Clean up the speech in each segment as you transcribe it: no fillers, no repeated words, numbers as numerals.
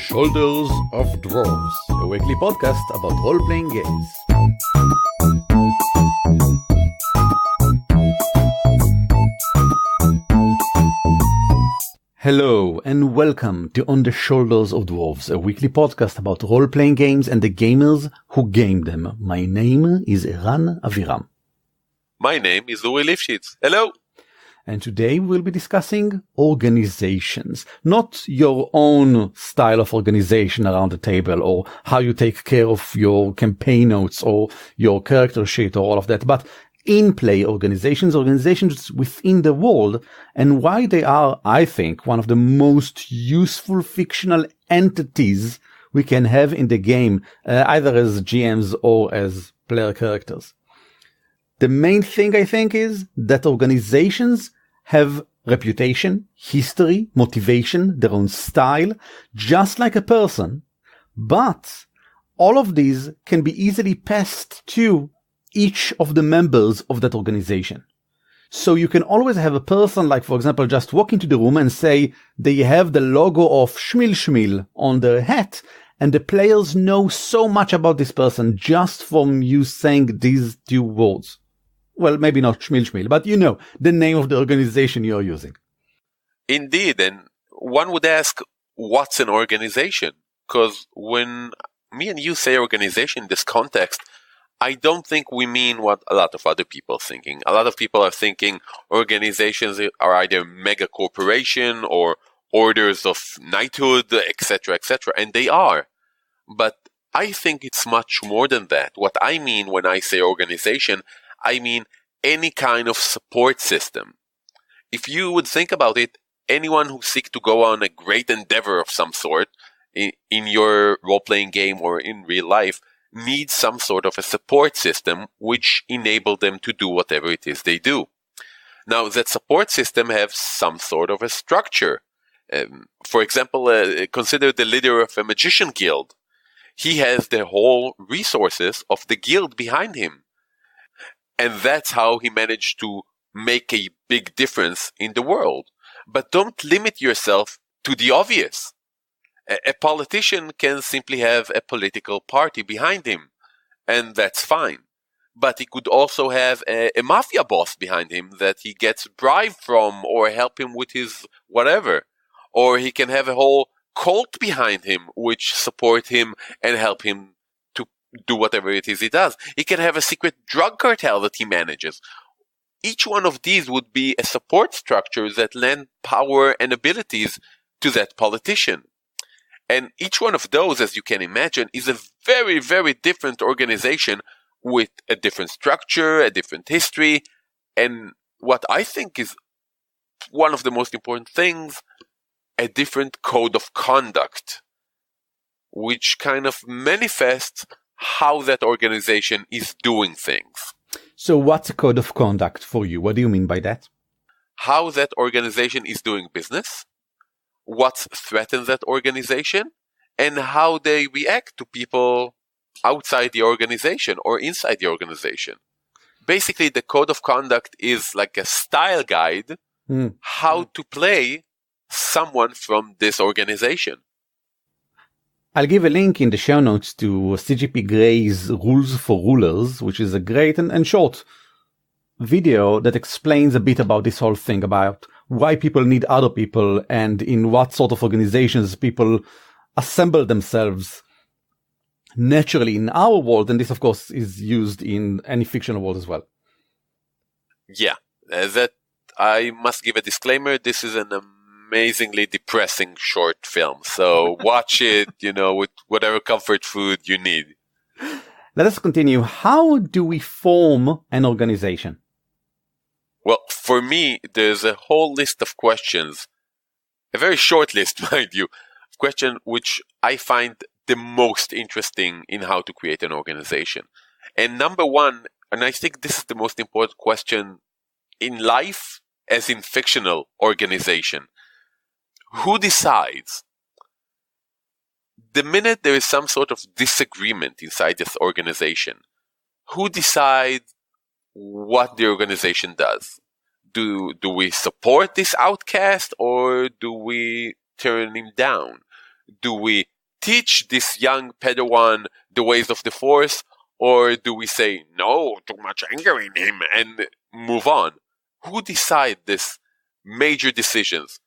Shoulders of Dwarves, a weekly podcast about role-playing games. Hello and welcome to On the Shoulders of Dwarves, a weekly podcast about role-playing games and the gamers who game them. My name is Eran Aviram. My name is Uri Lifshitz. Hello! And today we'll be discussing organizations, not your own style of organization around the table or how you take care of your campaign notes or your character sheet or all of that, but in-play organizations within the world, and why they are, I think, one of the most useful fictional entities we can have in the game, either as GMs or as player characters. The main thing, I think, is that organizations have reputation, history, motivation, their own style, just like a person. But all of these can be easily passed to each of the members of that organization. So you can always have a person, like, for example, just walk into the room and say they have the logo of Shmil Shmil on their hat, and the players know so much about this person just from you saying these two words. Well, maybe not Shmil Shmil, but you know the name of the organization you're using. Indeed, and one would ask, what's an organization? Because when me and you say organization in this context, I don't think we mean what a lot of other people are thinking. A lot of people are thinking organizations are either mega corporation or orders of knighthood, etc., and they are. But I think it's much more than that. What I mean when I say organization, I mean any kind of support system. If you would think about it, anyone who seeks to go on a great endeavor of some sort in your role-playing game or in real life needs some sort of a support system which enable them to do whatever it is they do. Now, that support system has some sort of a structure. For example, consider the leader of a magician guild. He has the whole resources of the guild behind him. And that's how he managed to make a big difference in the world. But don't limit yourself to the obvious. A politician can simply have a political party behind him, and that's fine. But he could also have a mafia boss behind him that he gets bribed from or help him with his whatever. Or he can have a whole cult behind him which support him and help him to do whatever it is he does. He can have a secret drug cartel that he manages. Each one of these would be a support structure that lend power and abilities to that politician. And each one of those, as you can imagine, is a very, very different organization with a different structure, a different history, and what I think is one of the most important things, a different code of conduct, which kind of manifests how that organization is doing things. So what's a code of conduct for you? What do you mean by that? How that organization is doing business, what threatens that organization, and how they react to people outside the organization or inside the organization. Basically, the code of conduct is like a style guide, how to play someone from this organization. I'll give a link in the show notes to CGP Gray's Rules for Rulers, which is a great and short video that explains a bit about this whole thing, about why people need other people and in what sort of organizations people assemble themselves naturally in our world. And this, of course, is used in any fictional world as well. Yeah, that I must give a disclaimer. This is an amazingly depressing short film. So watch it, with whatever comfort food you need. Let us continue. How do we form an organization? Well, for me, there's a whole list of questions, a very short list, mind you, of questions which I find the most interesting in how to create an organization. And number one, and I think this is the most important question in life as in fictional organization, who decides? The minute there is some sort of disagreement inside this organization, who decides what the organization does? Do we support this outcast or do we turn him down? Do we teach this young Padawan the ways of the Force, or do we say, no, too much anger in him, and move on? Who decide these major decisions?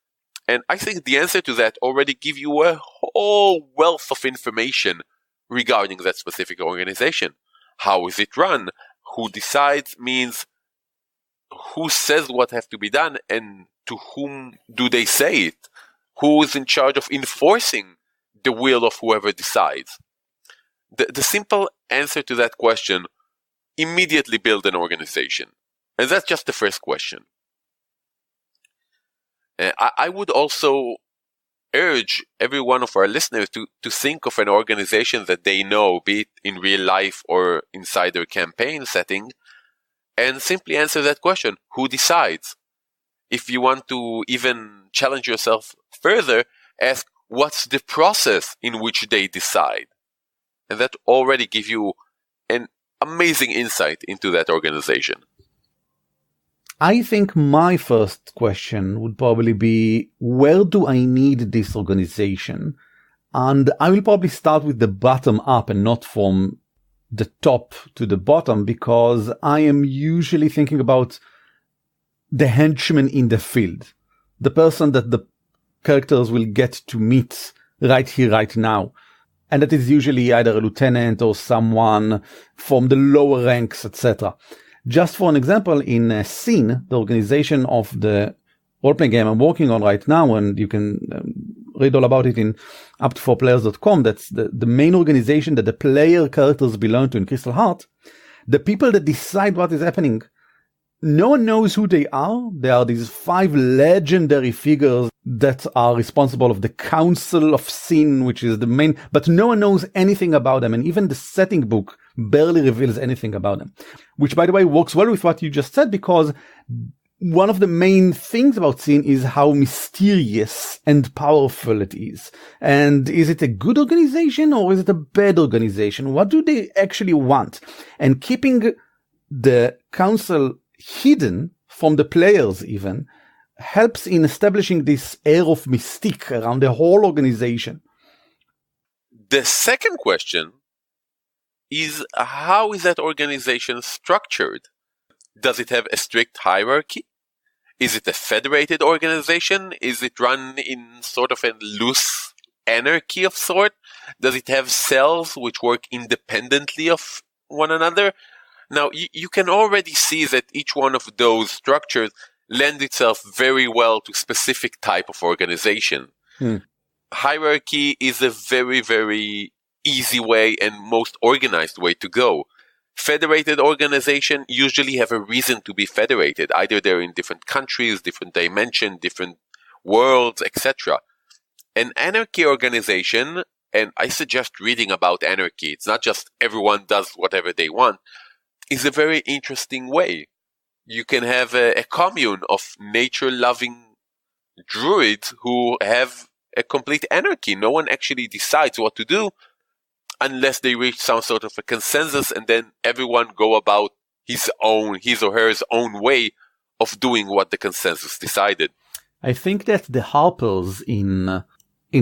And I think the answer to that already give you a whole wealth of information regarding that specific organization. How is it run? Who decides means who says what has to be done, and to whom do they say it? Who is in charge of enforcing the will of whoever decides? The simple answer to that question: immediately build an organization. And that's just the first question. I would also urge every one of our listeners to think of an organization that they know, be it in real life or inside their campaign setting, and simply answer that question: who decides? If you want to even challenge yourself further, ask, what's the process in which they decide? And that already gives you an amazing insight into that organization. I think my first question would probably be, where do I need this organization? And I will probably start with the bottom up and not from the top to the bottom, because I am usually thinking about the henchman in the field, the person that the characters will get to meet right here, right now. And that is usually either a lieutenant or someone from the lower ranks, etc. Just for an example, in Scene, the organization of the role-playing game I'm working on right now, and you can read all about it in up4players.com, that's the main organization that the player characters belong to in Crystal Heart. The people that decide what is happening, no one knows who they are. They are these 5 legendary figures that are responsible of the Council of Sin, which is the main, but no one knows anything about them. And even the setting book barely reveals anything about them, which, by the way, works well with what you just said, because one of the main things about Sin is how mysterious and powerful it is. And is it a good organization or is it a bad organization? What do they actually want? And keeping the council hidden from the players even helps in establishing this air of mystique around the whole organization. The second question is, how is that organization structured? Does it have a strict hierarchy? Is it a federated organization? Is it run in sort of a loose anarchy of sort? Does it have cells which work independently of one another? Now, you can already see that each one of those structures lend itself very well to specific type of organization. Hierarchy is a very, very easy way and most organized way to go. Federated organization usually have a reason to be federated. Either they're in different countries, different dimensions, different worlds, etc. An anarchy organization, and I suggest reading about anarchy, it's not just everyone does whatever they want, is a very interesting way. You can have a commune of nature-loving druids who have a complete anarchy. No one actually decides what to do unless they reach some sort of a consensus, and then everyone go about his or her own way of doing what the consensus decided. I think that the Harpers in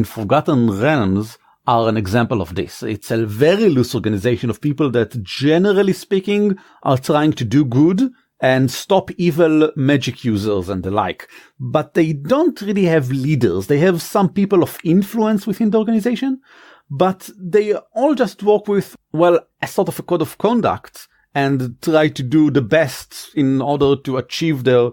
Forgotten Realms are an example of this. It's a very loose organization of people that, generally speaking, are trying to do good and stop evil magic users and the like. But they don't really have leaders. They have some people of influence within the organization, but they all just work with, well, a sort of a code of conduct and try to do the best in order to achieve their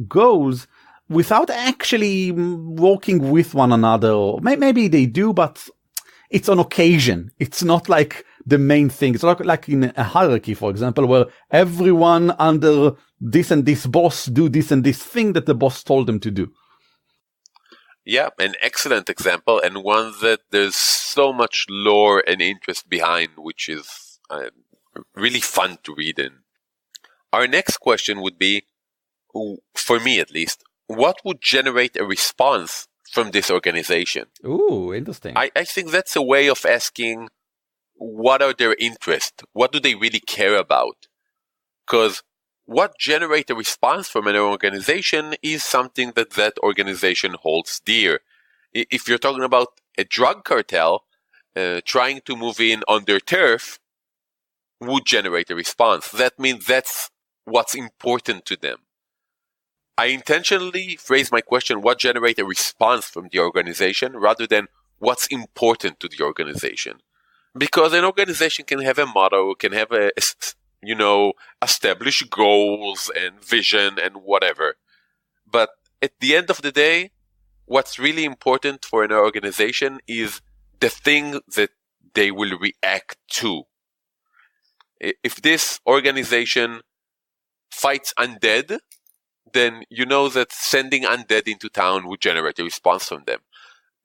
goals without actually working with one another. Or maybe they do, but it's on occasion. It's not like the main thing. It's not like in a hierarchy, for example, where everyone under this and this boss do this and this thing that the boss told them to do. Yeah, an excellent example, and one that there's so much lore and interest behind, which is really fun to read in. Our next question would be, for me at least, what would generate a response from this organization? Ooh, interesting. I think that's a way of asking, what are their interests? What do they really care about? Because what generates a response from an organization is something that organization holds dear. If you're talking about a drug cartel trying to move in on their turf would generate a response. That means that's what's important to them. I intentionally phrase my question, what generates a response from the organization, rather than what's important to the organization. Because an organization can have a motto, can have established goals and vision and whatever. But at the end of the day, what's really important for an organization is the thing that they will react to. If this organization fights undead, then you know that sending undead into town would generate a response from them.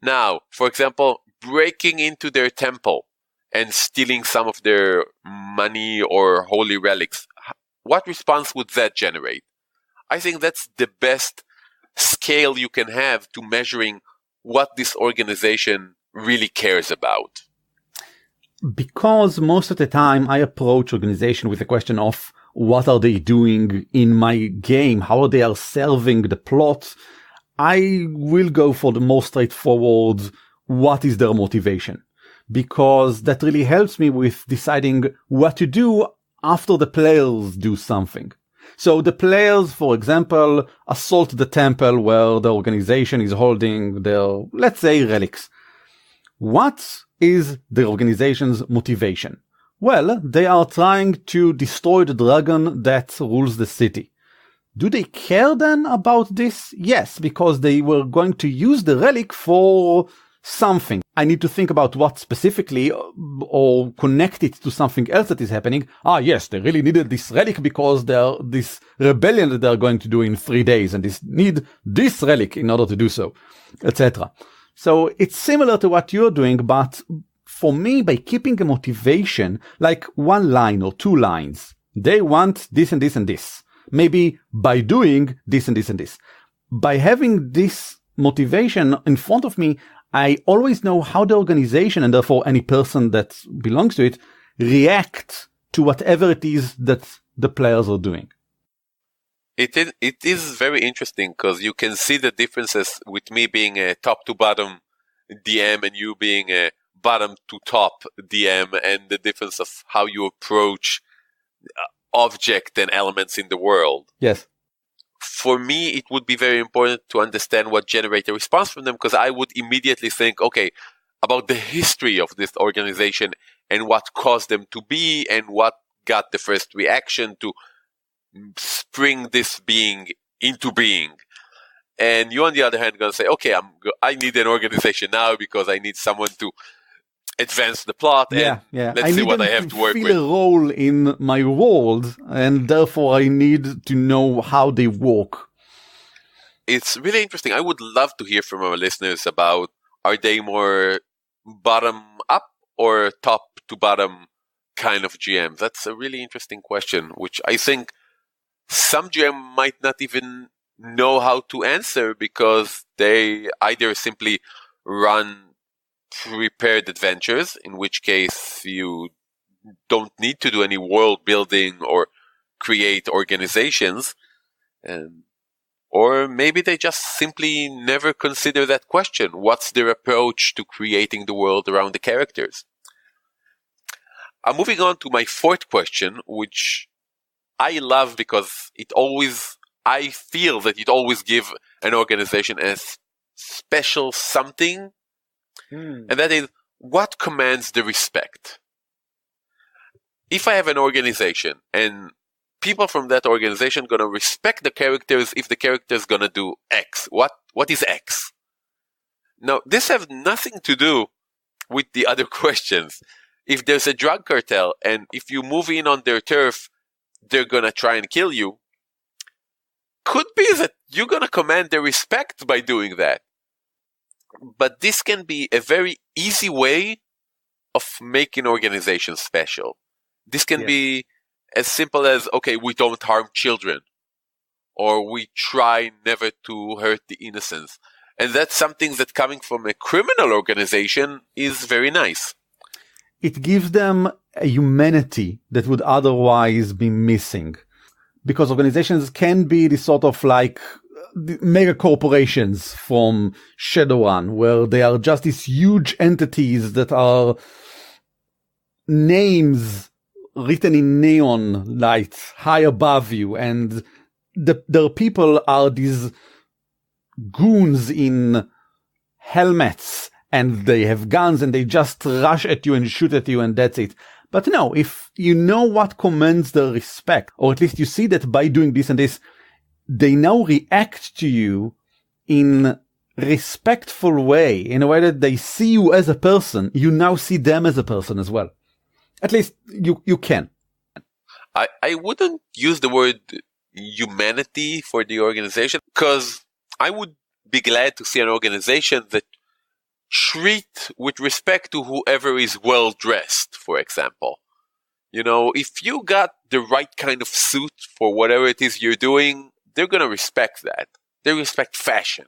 Now, for example, breaking into their temple and stealing some of their money or holy relics, what response would that generate? I think that's the best scale you can have to measuring what this organization really cares about. Because most of the time I approach organization with the question of what are they doing in my game, how they are serving the plot, I will go for the most straightforward, what is their motivation? Because that really helps me with deciding what to do after the players do something. So the players, for example, assault the temple where the organization is holding their, let's say, relics. What is the organization's motivation? Well, they are trying to destroy the dragon that rules the city. Do they care then about this? Yes, because they were going to use the relic for something. I need to think about what specifically or connect it to something else that is happening. Yes, they really needed this relic because they're this rebellion that they're going to do in 3 days and they need this relic in order to do so, etc. So it's similar to what you're doing, but for me, by keeping a motivation, like 1 line or 2 lines, they want this and this and this. Maybe by doing this and this and this. By having this motivation in front of me, I always know how the organization, and therefore any person that belongs to it, react to whatever it is that the players are doing. It is very interesting because you can see the differences with me being a top to bottom DM and you being a bottom to top DM, and the difference of how you approach object and elements in the world. Yes. For me, it would be very important to understand what generates a response from them, because I would immediately think, okay, about the history of this organization and what caused them to be and what got the first reaction to spring this being into being. And you, on the other hand, are going to say, okay, I need an organization now because I need someone to advance the plot, and let's see what I have to work with. I need a role in my world, and therefore I need to know how they work. It's really interesting. I would love to hear from our listeners about, are they more bottom up or top to bottom kind of GM? That's a really interesting question, which I think some GM might not even know how to answer because they either simply run prepared adventures, in which case you don't need to do any world building or create organizations, or maybe they just simply never consider that question. What's their approach to creating the world around the characters? I'm moving on to my 4th question, which I love because I feel that it always gives an organization a special something. And that is, what commands the respect? If I have an organization and people from that organization are going to respect the characters if the character is going to do X, what is X? Now, this has nothing to do with the other questions. If there's a drug cartel and if you move in on their turf, they're going to try and kill you, could be that you're going to command their respect by doing that. But this can be a very easy way of making organizations special. This can be as simple as, okay, we don't harm children, or we try never to hurt the innocents. And that's something that coming from a criminal organization is very nice. It gives them a humanity that would otherwise be missing. Because organizations can be this sort of like the mega corporations from Shadowrun, where they are just these huge entities that are names written in neon lights high above you, and their people are these goons in helmets, and they have guns, and they just rush at you and shoot at you, and that's it. But no, if you know what commands their respect, or at least you see that by doing this and this, they now react to you in respectful way, in a way that they see you as a person. You now see them as a person as well. At least you can. I wouldn't use the word humanity for the organization, because I would be glad to see an organization that treat with respect to whoever is well dressed, for example. You know, if you got the right kind of suit for whatever it is you're doing, they're going to respect that. They respect fashion.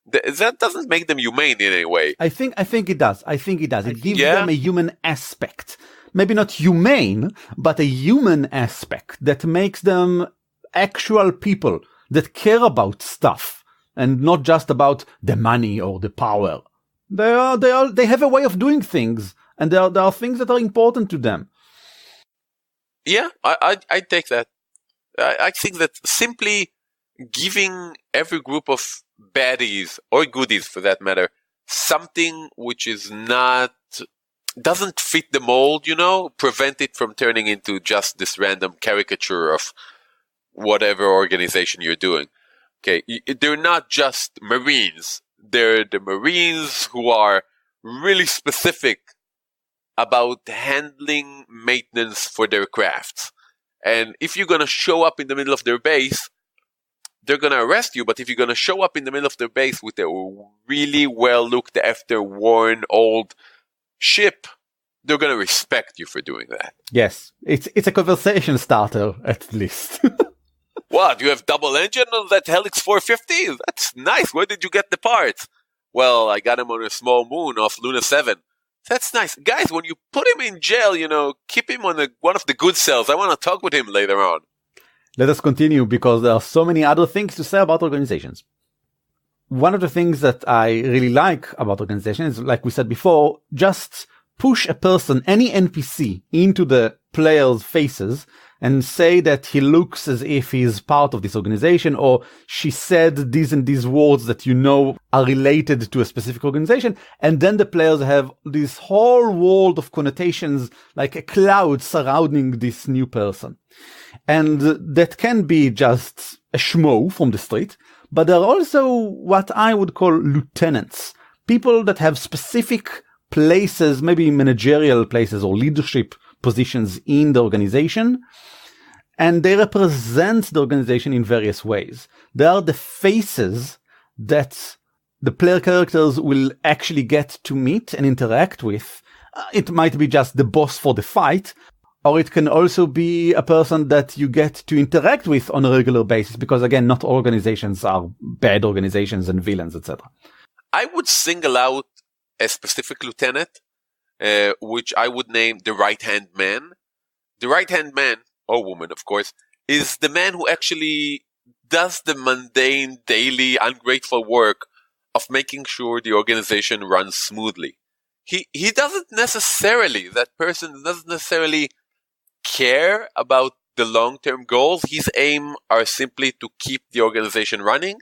That doesn't make them humane in any way. I think it does. It gives them a human aspect. Maybe not humane, but a human aspect that makes them actual people that care about stuff and not just about the money or the power. They have a way of doing things, and there are things that are important to them. Yeah, I take that. I think that simply giving every group of baddies, or goodies for that matter, something which is doesn't fit the mold, prevent it from turning into just this random caricature of whatever organization you're doing. Okay, they're not just Marines. They're the Marines who are really specific about handling maintenance for their crafts. And if you're going to show up in the middle of their base, they're going to arrest you. But if you're going to show up in the middle of their base with a really well looked after, worn, old ship, they're going to respect you for doing that. Yes, it's a conversation starter, at least. What, you have double engine on that Helix 450? That's nice. Where did you get the parts? Well, I got him on a small moon off Luna 7. That's nice. Guys, when you put him in jail, keep him on one of the good cells. I want to talk with him later on. Let us continue, because there are so many other things to say about organizations. One of the things that I really like about organizations is, like we said before, just push a person, any NPC, into the player's faces and say that he looks as if he's part of this organization, or she said these and these words that are related to a specific organization, and then the players have this whole world of connotations, like a cloud surrounding this new person. And that can be just a schmo from the street, but there are also what I would call lieutenants, people that have specific places, maybe managerial places or leadership positions in the organization, and they represent the organization in various ways. They are the faces that the player characters will actually get to meet and interact with. It might be just the boss for the fight, or it can also be a person that you get to interact with on a regular basis, because again, not all organizations are bad organizations and villains, etc. I would single out a specific lieutenant, which I would name the right-hand man. The right-hand man, or woman, of course, is the man who actually does the mundane, daily, ungrateful work of making sure the organization runs smoothly. That person doesn't necessarily care about the long-term goals. His aim are simply to keep the organization running,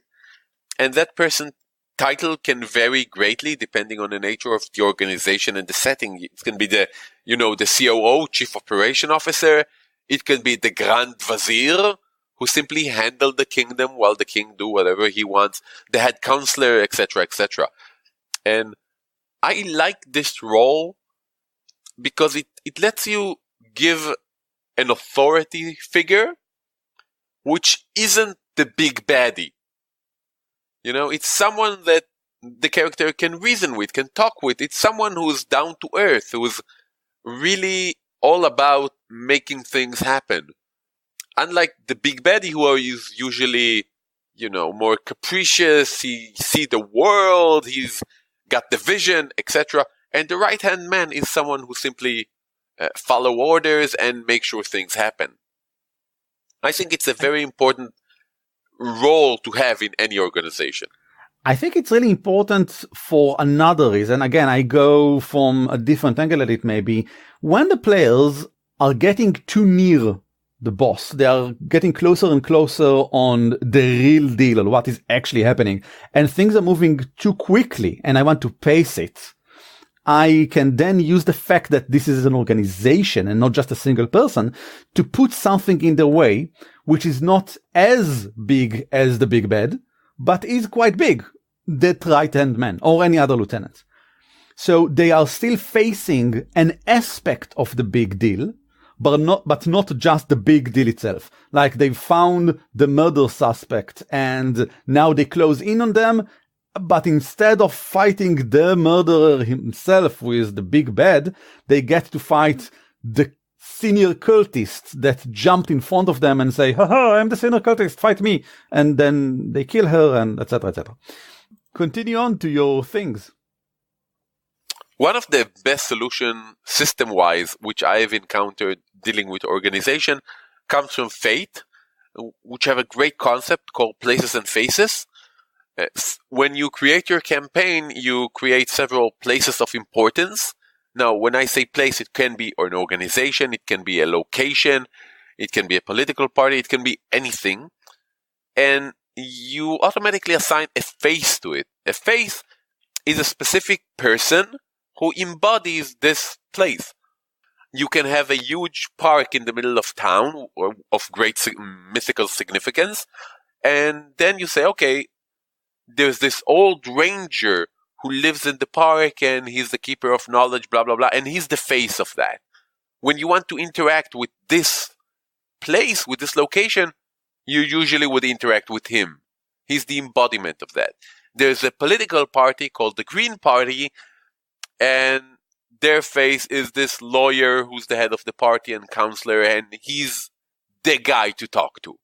and that person's title can vary greatly depending on the nature of the organization and the setting. It can be the COO, Chief Operation Officer. It can be the Grand Vizier, who simply handle the kingdom while the king do whatever he wants. The head counselor, etc., etc. And I like this role because it lets you give an authority figure which isn't the big baddie. It's someone that the character can reason with, can talk with. It's someone who's down to earth, who's really all about making things happen. Unlike the big baddie, who is usually, more capricious, he sees the world, he's got the vision, etc. And the right-hand man is someone who simply follow orders and make sure things happen. I think it's a very important role to have in any organization? I think it's really important for another reason. Again, I go from a different angle at it maybe. When the players are getting too near the boss, they are getting closer and closer on the real deal, on what is actually happening, and things are moving too quickly, and I want to pace it. I can then use the fact that this is an organization and not just a single person to put something in their way, which is not as big as the big bad, but is quite big, that right-hand man or any other lieutenant. So they are still facing an aspect of the big deal, but not just the big deal itself. Like they've found the murder suspect and now they close in on them, but instead of fighting the murderer himself with the big bad, they get to fight the senior cultist that jumped in front of them and say, haha, I'm the senior cultist, fight me. And then they kill her and etc., etc. Continue on to your things. One of the best solution system-wise, which I have encountered dealing with organization, comes from Fate, which have a great concept called places and faces. When you create your campaign, you create several places of importance. Now, when I say place, it can be an organization, it can be a location, it can be a political party, it can be anything. And you automatically assign a face to it. A face is a specific person who embodies this place. You can have a huge park in the middle of town or of great mythical significance, and then you say, okay, there's this old ranger who lives in the park and he's the keeper of knowledge, blah, blah, blah, and he's the face of that. When you want to interact with this place, with this location, you usually would interact with him. He's the embodiment of that. There's a political party called the Green Party, and their face is this lawyer who's the head of the party and counselor, and he's the guy to talk to.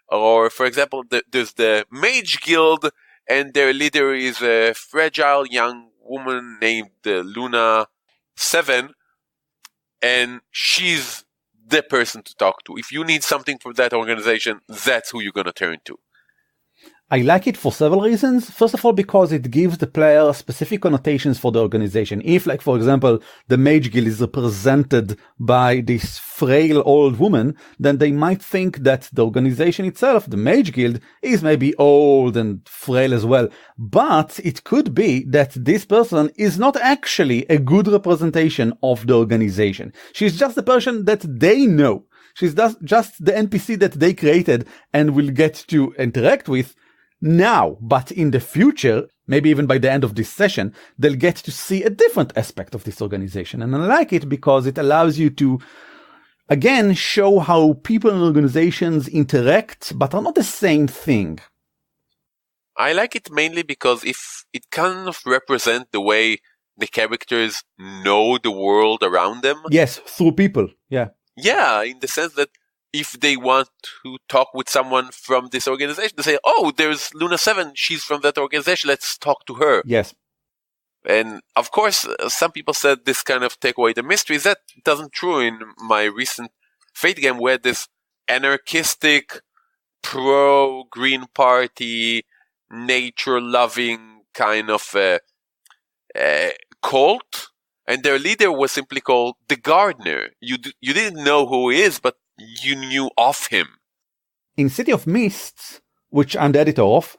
Or, for example, there's the Mage Guild, and their leader is a fragile young woman named Luna 7, and she's the person to talk to. If you need something from that organization, that's who you're going to turn to. I like it for several reasons. First of all, because it gives the player specific connotations for the organization. If, like, for example, the Mage Guild is represented by this frail old woman, then they might think that the organization itself, the Mage Guild, is maybe old and frail as well. But it could be that this person is not actually a good representation of the organization. She's just the person that they know. She's just the NPC that they created and will get to interact with now, but in the future, maybe even by the end of this session, they'll get to see a different aspect of this organization. And I like it because it allows you to, again, show how people and organizations interact, but are not the same thing. I like it mainly because if it kind of represents the way the characters know the world around them. Yes, through people, yeah. Yeah, in the sense that if they want to talk with someone from this organization, they say, oh, there's Luna 7, she's from that organization, let's talk to her. Yes. And of course, some people said this kind of take away the mysteries. That doesn't true. In my recent Fate game, we had this anarchistic, pro-Green Party, nature-loving kind of cult, and their leader was simply called the Gardener. You didn't know who he is, but you knew of him. In City of Mists, which I'm the editor of,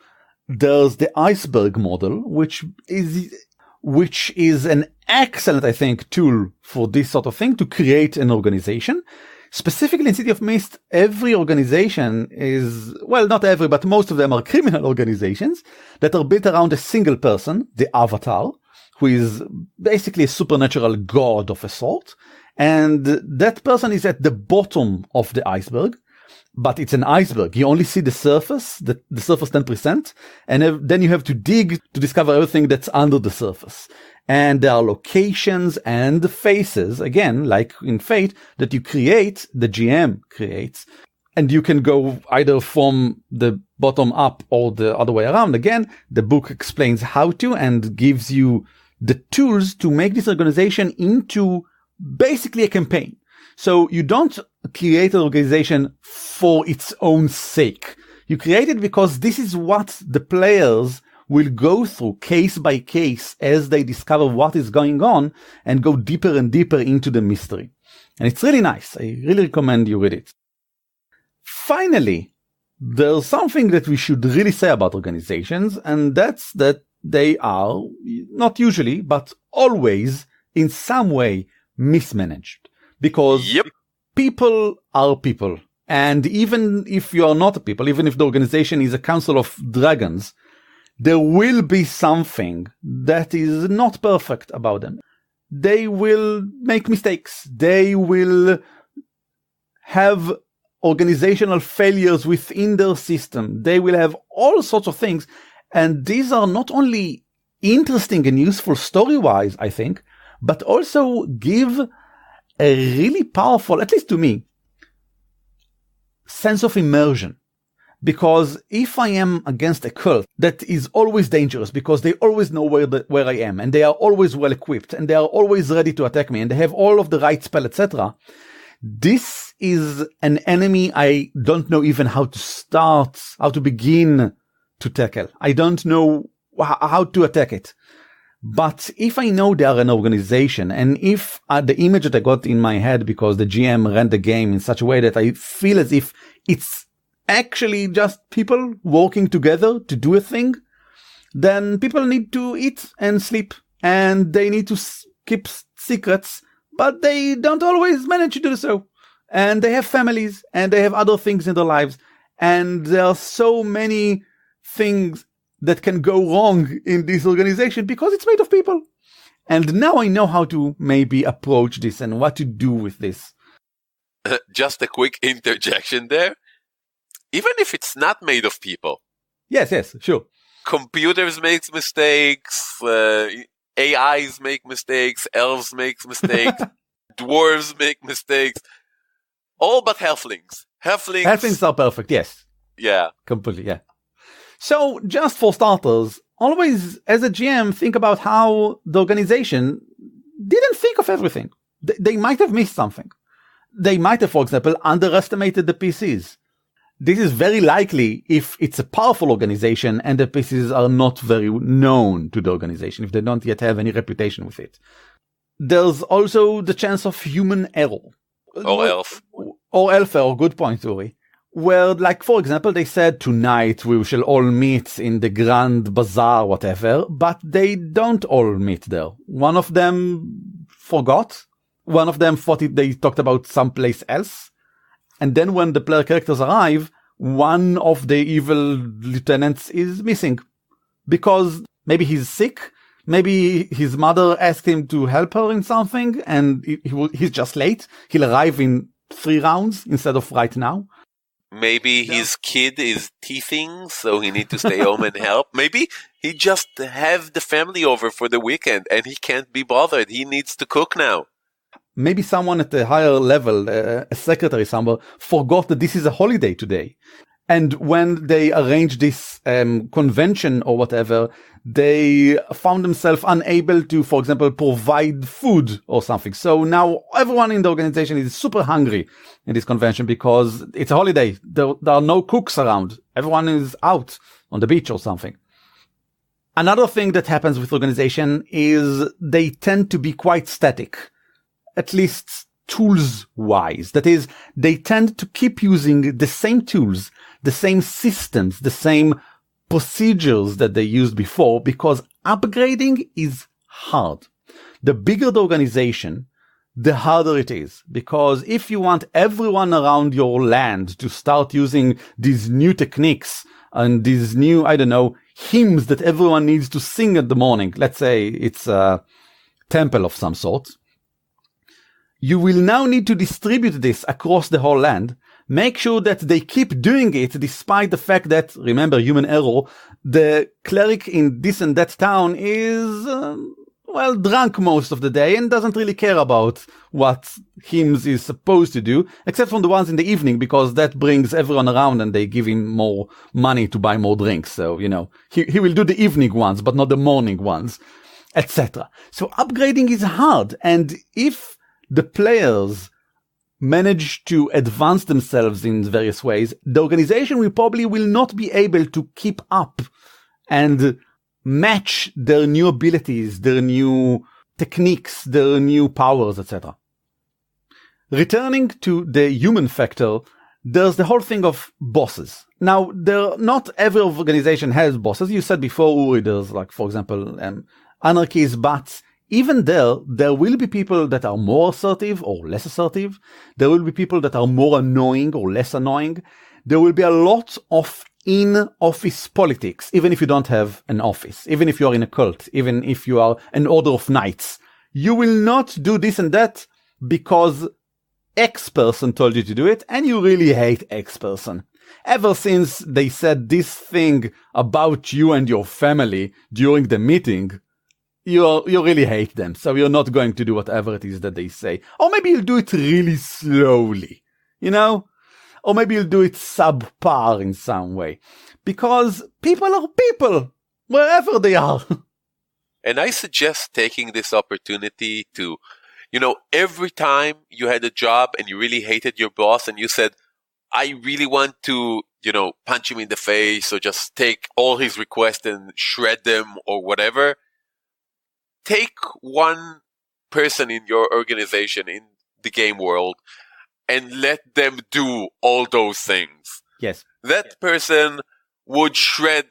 there's the iceberg model, which is an excellent, I think, tool for this sort of thing to create an organization. Specifically in City of Mist, every organization is, well, not every, but most of them are criminal organizations that are built around a single person, the Avatar, who is basically a supernatural god of a sort. And that person is at the bottom of the iceberg, but it's an iceberg. You only see the surface, the surface 10%, and then you have to dig to discover everything that's under the surface. And there are locations and faces, again, like in Fate, that you create, the GM creates, and you can go either from the bottom up or the other way around. Again, the book explains how to and gives you the tools to make this organization into basically a campaign. So you don't create an organization for its own sake. You create it because this is what the players will go through case by case as they discover what is going on and go deeper and deeper into the mystery. And it's really nice. I really recommend you read it. Finally, there's something that we should really say about organizations, and that's that they are, not usually, but always, in some way, mismanaged. Because people are people. And even if you are not a people, even if the organization is a council of dragons, there will be something that is not perfect about them. They will make mistakes. They will have organizational failures within their system. They will have all sorts of things. And these are not only interesting and useful story-wise, I think, but also give a really powerful, at least to me, sense of immersion. Because if I am against a cult that is always dangerous because they always know where I am, and they are always well equipped, and they are always ready to attack me, and they have all of the right spell, etc., this is an enemy I don't know even how to start, how to begin to tackle. I don't know how to attack it. But if I know they are an organization, and if the image that I got in my head because the GM ran the game in such a way that I feel as if it's actually just people working together to do a thing, then people need to eat and sleep, and they need to keep secrets, but they don't always manage to do so. And they have families, and they have other things in their lives, and there are so many things that can go wrong in this organization because it's made of people. And now I know how to maybe approach this and what to do with this. Just a quick interjection there. Even if it's not made of people. Yes, sure. Computers make mistakes, AIs make mistakes, elves make mistakes, dwarves make mistakes. All but halflings. Halflings are perfect, yes. Yeah. Completely, yeah. So, just for starters, always, as a GM, think about how the organization didn't think of everything. They might have missed something. They might have, for example, underestimated the PCs. This is very likely if it's a powerful organization and the PCs are not very known to the organization, if they don't yet have any reputation with it. There's also the chance of human error. Or elf. Or elf error, good point, Uri. Where, like, for example, they said tonight we shall all meet in the Grand Bazaar, whatever, but they don't all meet there. One of them forgot. One of them thought they talked about someplace else. And then when the player characters arrive, one of the evil lieutenants is missing. Because maybe he's sick, maybe his mother asked him to help her in something, and he's just late. He'll arrive in 3 rounds instead of right now. Maybe his kid is teething, so he needs to stay home and help. Maybe he just have the family over for the weekend, and he can't be bothered. He needs to cook now. Maybe someone at a higher level, a secretary somewhere, forgot that this is a holiday today. And when they arranged this convention or whatever, they found themselves unable to, for example, provide food or something. So now everyone in the organization is super hungry in this convention because it's a holiday. There are no cooks around. Everyone is out on the beach or something. Another thing that happens with organization is they tend to be quite static, at least tools-wise. That is, they tend to keep using the same tools, the same systems, the same procedures that they used before, because upgrading is hard. The bigger the organization, the harder it is. Because if you want everyone around your land to start using these new techniques and these new, hymns that everyone needs to sing in the morning, let's say it's a temple of some sort, you will now need to distribute this across the whole land. Make sure that they keep doing it despite the fact that, remember, human error, the cleric in this and that town is, drunk most of the day and doesn't really care about what hymns is supposed to do, except from the ones in the evening, because that brings everyone around and they give him more money to buy more drinks. So, he will do the evening ones, but not the morning ones, etc. So upgrading is hard. And if the players manage to advance themselves in various ways, the organization will not be able to keep up and match their new abilities, their new techniques, their new powers, etc. Returning to the human factor, there's the whole thing of bosses. Now, not every organization has bosses. You said before, Uri, there's like, for example, anarchies, but even there will be people that are more assertive or less assertive. There will be people that are more annoying or less annoying. There will be a lot of in-office politics, even if you don't have an office, even if you are in a cult, even if you are an order of knights. You will not do this and that because X person told you to do it, and you really hate X person. Ever since they said this thing about you and your family during the meeting, you really hate them, so you're not going to do whatever it is that they say. Or maybe you'll do it really slowly, Or maybe you'll do it subpar in some way. Because people are people, wherever they are. And I suggest taking this opportunity to, every time you had a job and you really hated your boss and you said, I really want to, punch him in the face or just take all his requests and shred them or whatever. Take one person in your organization in the game world and let them do all those things. Yes. That person would shred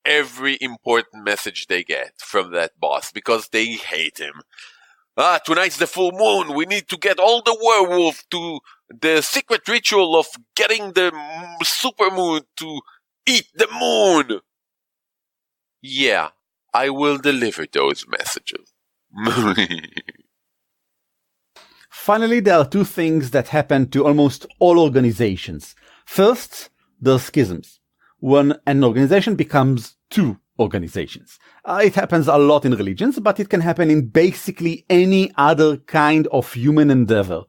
every important message they get from that boss because they hate him. Tonight's the full moon. We need to get all the werewolf to the secret ritual of getting the supermoon to eat the moon. Yeah, I will deliver those messages. Finally, there are two things that happen to almost all organizations. First, there are schisms. When an organization becomes two organizations. It happens a lot in religions, but it can happen in basically any other kind of human endeavor.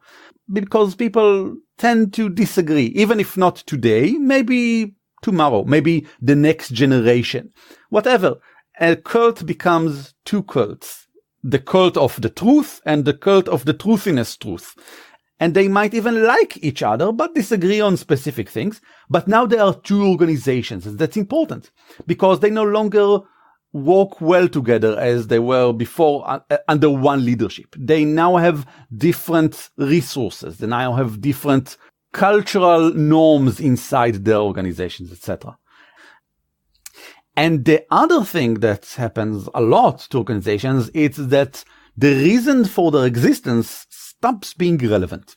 Because people tend to disagree, even if not today, maybe tomorrow, maybe the next generation. Whatever. A cult becomes two cults. The cult of the truth and the cult of the truthiness truth. And they might even like each other, but disagree on specific things. But now there are two organizations. That's important because they no longer work well together as they were before under one leadership. They now have different resources. They now have different cultural norms inside their organizations, etc. And the other thing that happens a lot to organizations is that the reason for their existence stops being relevant.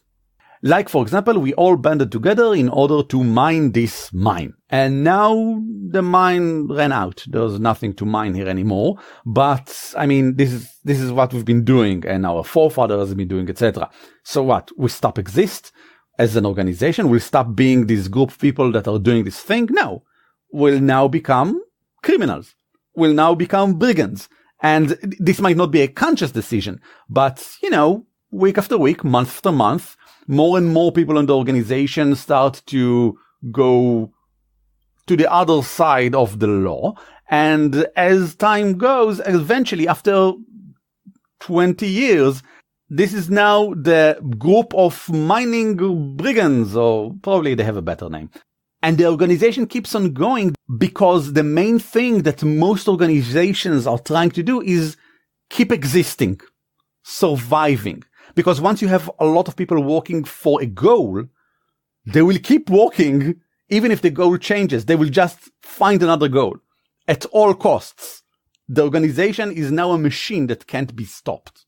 Like, for example, we all banded together in order to mine this mine. And now the mine ran out. There's nothing to mine here anymore. But, this is what we've been doing and our forefathers have been doing, etc. So what? We stop exist as an organization? We'll stop being this group of people that are doing this thing? No. We'll now become criminals. We'll now become brigands. And this might not be a conscious decision, but, week after week, month after month, more and more people in the organization start to go to the other side of the law. And as time goes, eventually, after 20 years, this is now the group of mining brigands, or probably they have a better name. And the organization keeps on going because the main thing that most organizations are trying to do is keep existing, surviving. Because once you have a lot of people working for a goal, they will keep working even if the goal changes. They will just find another goal at all costs. The organization is now a machine that can't be stopped.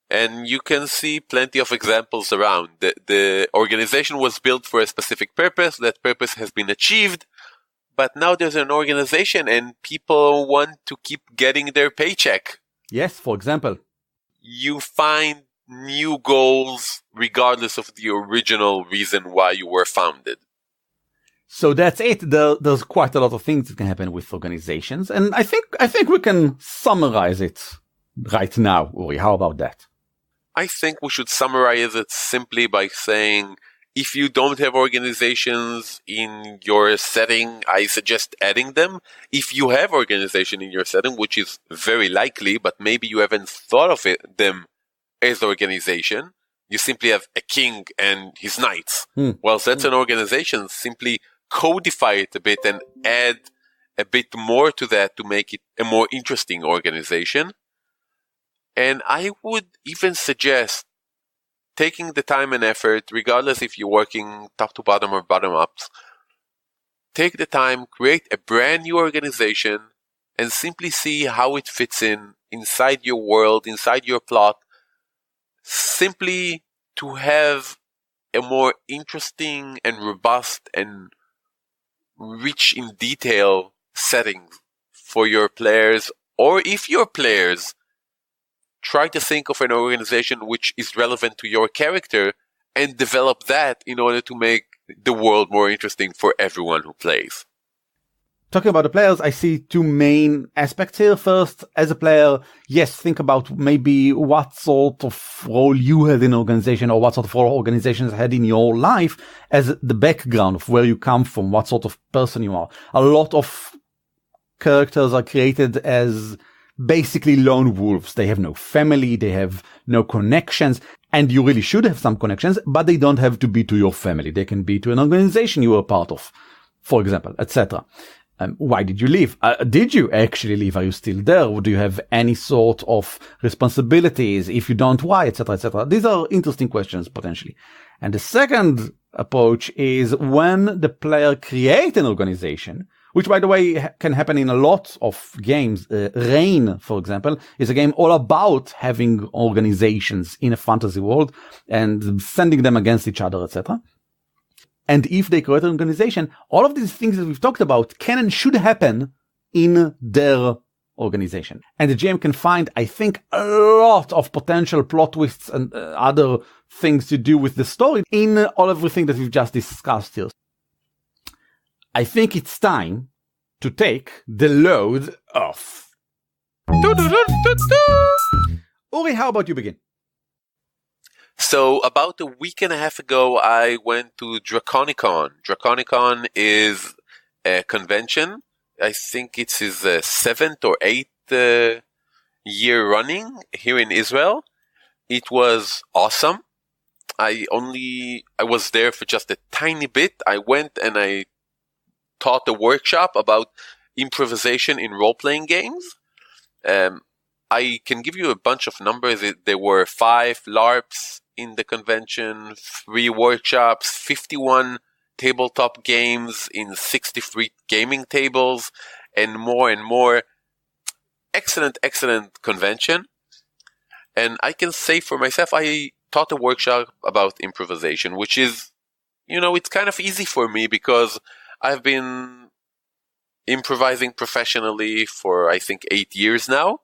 And you can see plenty of examples around. The organization was built for a specific purpose. That purpose has been achieved. But now there's an organization and people want to keep getting their paycheck. Yes, for example. You find new goals regardless of the original reason why you were founded. So that's it. There's quite a lot of things that can happen with organizations. And I think we can summarize it right now, Uri. How about that? I think we should summarize it simply by saying, if you don't have organizations in your setting, I suggest adding them. If you have organization in your setting, which is very likely, but maybe you haven't thought of them as organization, you simply have a king and his knights. Well, that's an organization. Simply codify it a bit and add a bit more to that to make it a more interesting organization. And I would even suggest taking the time and effort, regardless if you're working top to bottom or bottom up, take the time, create a brand new organization, and simply see how it fits inside your world, inside your plot, simply to have a more interesting and robust and rich in detail setting for your players. Or if your players, try to think of an organization which is relevant to your character and develop that in order to make the world more interesting for everyone who plays. Talking about the players, I see two main aspects here. First, as a player, yes, think about maybe what sort of role you had in an organization or what sort of role organizations had in your life as the background of where you come from, what sort of person you are. A lot of characters are created as basically lone wolves. They have no family, they have no connections, and you really should have some connections, but they don't have to be to your family. They can be to an organization you were a part of, for example, etc. Why did you leave? Did you actually leave? Are you still there? Or do you have any sort of responsibilities? If you don't, why, etc., etc.? These are interesting questions, potentially. And the second approach is when the player creates an organization, which, by the way, can happen in a lot of games. Reign, for example, is a game all about having organizations in a fantasy world and sending them against each other, etc. And if they create an organization, all of these things that we've talked about can and should happen in their organization. And the GM can find, I think, a lot of potential plot twists and other things to do with the story in everything that we've just discussed here. I think it's time to take the load off. Uri, how about you begin? So about a week and a half ago, I went to Draconicon. Draconicon is a convention. I think it's his 7th or 8th year running here in Israel. It was awesome. I was there for just a tiny bit. I went and I taught a workshop about improvisation in role-playing games. I can give you a bunch of numbers. There were 5 LARPs in the convention, 3 workshops, 51 tabletop games in 63 gaming tables, and more. Excellent, excellent convention. And I can say for myself, I taught a workshop about improvisation, which is, it's kind of easy for me because I've been improvising professionally for, I think, 8 years now.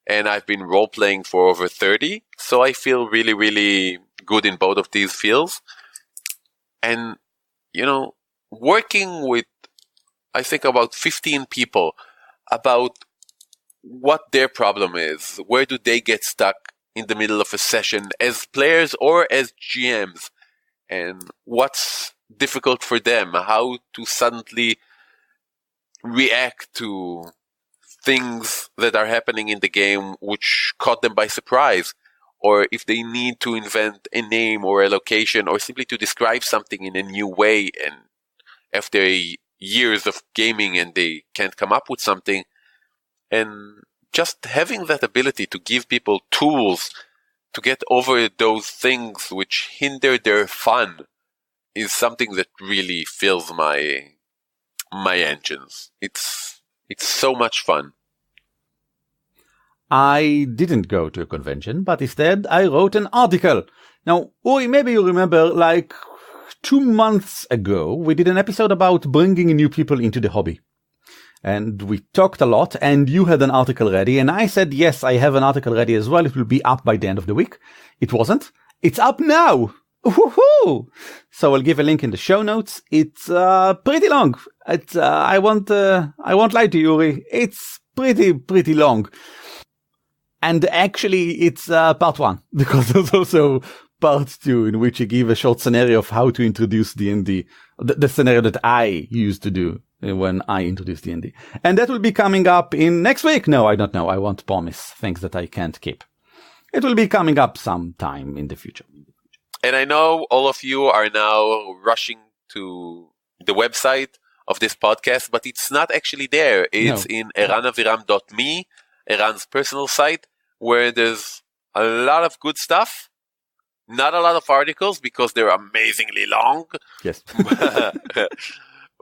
And I've been role-playing for over 30. So I feel really, really good in both of these fields. And, working with, I think, about 15 people about what their problem is. Where do they get stuck in the middle of a session as players or as GMs? And what's difficult for them? How to suddenly react to things that are happening in the game which caught them by surprise, or if they need to invent a name or a location or simply to describe something in a new way, and after years of gaming and they can't come up with something, and just having that ability to give people tools to get over those things which hinder their fun is something that really fills my engines. It's so much fun. I didn't go to a convention, but instead I wrote an article. Now, Uri, maybe you remember, like 2 months ago, we did an episode about bringing new people into the hobby. And we talked a lot, and you had an article ready, and I said, yes, I have an article ready as well. It will be up by the end of the week. It wasn't. It's up now. Woohoo! So I'll give a link in the show notes. It's pretty long. I won't lie to you, Uri. It's pretty long. And actually, it's part 1, because there's also part 2 in which I give a short scenario of how to introduce D&D, the scenario that I used to do when I introduced D&D. And that will be coming up in next week. No, I don't know. I won't promise things that I can't keep. It will be coming up sometime in the future. And I know all of you are now rushing to the website of this podcast, but it's not actually there. It's in eranaviram.me, Eran's personal site, where there's a lot of good stuff. Not a lot of articles because they're amazingly long. Yes.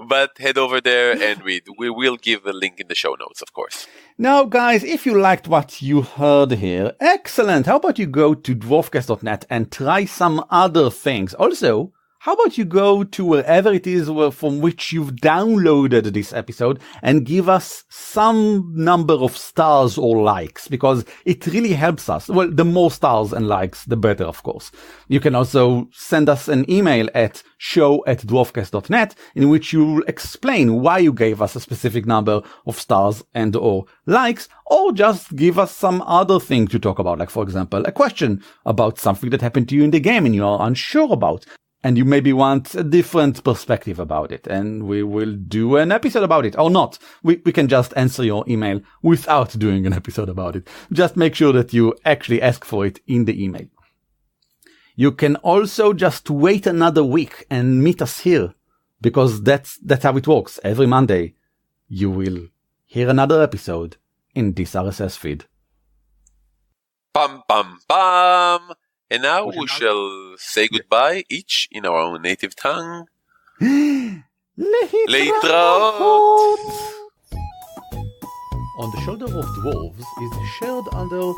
But head over there and read. We will give a link in the show notes, of course. Now, guys, if you liked what you heard here, excellent. How about you go to dwarfcast.net and try some other things? Also, how about you go to wherever it is from which you've downloaded this episode and give us some number of stars or likes, because it really helps us. Well, the more stars and likes, the better, of course. You can also send us an email at show@dwarfcast.net in which you'll explain why you gave us a specific number of stars and or likes, or just give us some other thing to talk about, like, for example, a question about something that happened to you in the game and you are unsure about. And you maybe want a different perspective about it, and we will do an episode about it, or not. We can just answer your email without doing an episode about it. Just make sure that you actually ask for it in the email. You can also just wait another week and meet us here, because that's how it works. Every Monday, you will hear another episode in this RSS feed. Bum, bum, bum! And now we shall say goodbye, each in our own native tongue. Leitraot! On the Shoulders of Dwarves is shared under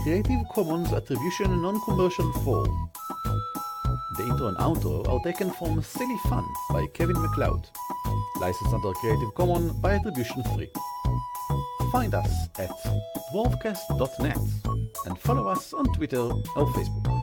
Creative Commons Attribution Non-Commercial 4. The intro and outro are taken from Silly Fun by Kevin MacLeod. Licensed under Creative Commons by Attribution 3. Find us at dwarfcast.net and follow us on Twitter or Facebook.